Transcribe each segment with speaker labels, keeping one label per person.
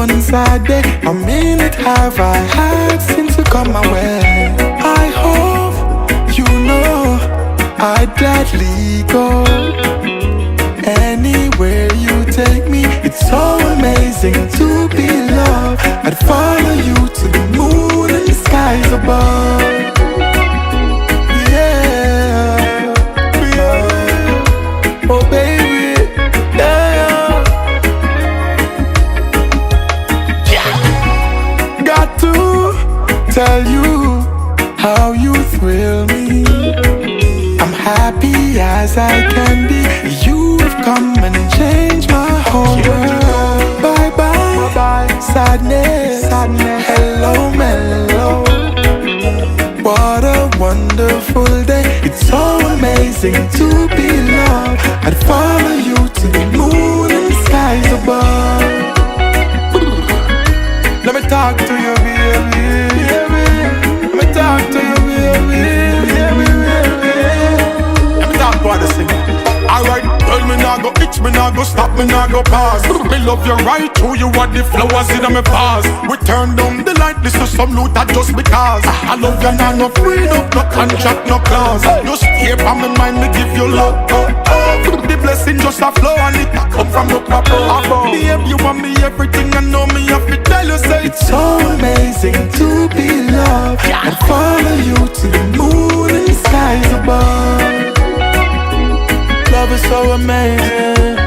Speaker 1: one sad day, a minute have I had since you come my way. I hope you know I'd gladly go anywhere you take me. It's so amazing to be loved. I'd follow you to the moon and the skies above. Yeah, yeah. Oh baby, yeah, yeah. Got to tell you how you thrill me. I'm happy as I can be. You have come and changed my whole world. Bye bye, sadness, hello mellow. What a wonderful day. It's so amazing to be loved. I'd follow you to the moon and the skies above. Let me talk to you, baby. Let me talk to you, baby. Let me talk about this thing. Alright, girl, me nah go itch, me nah go stop, me nah go pause. Me love you right through you, what the flowers in my past. We turn down the light, this is some loot that just because I love you, nah no freedom, no contract, no clause. You stay on my mind, me give you love. The blessing just a flow and it a come from up above. Babe, you want me everything, I know me have to tell you, say it's so amazing to be loved. I'd follow you to the moon and the skies above. Love is so amazing.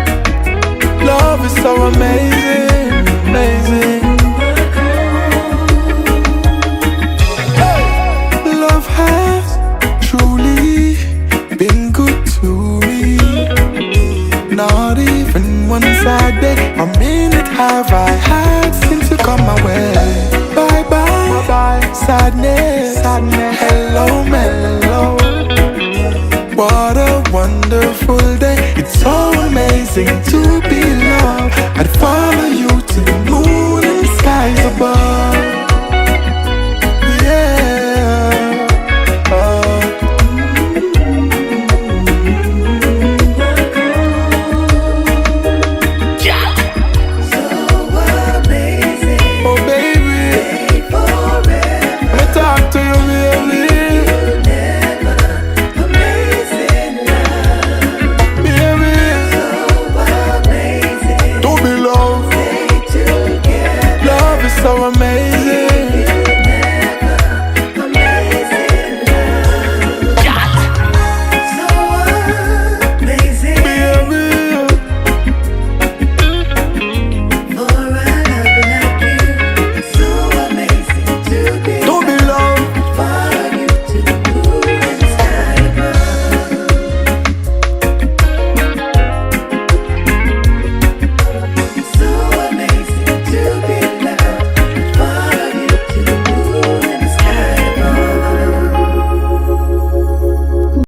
Speaker 1: Love is so amazing, amazing. Hey. Love has truly been good to me. Not even one sad day, a minute have I had since you come my way. Bye bye, sadness, hello mellow. What a wonderful day. It's so amazing to be loved. I'd follow you to the moon and the skies above.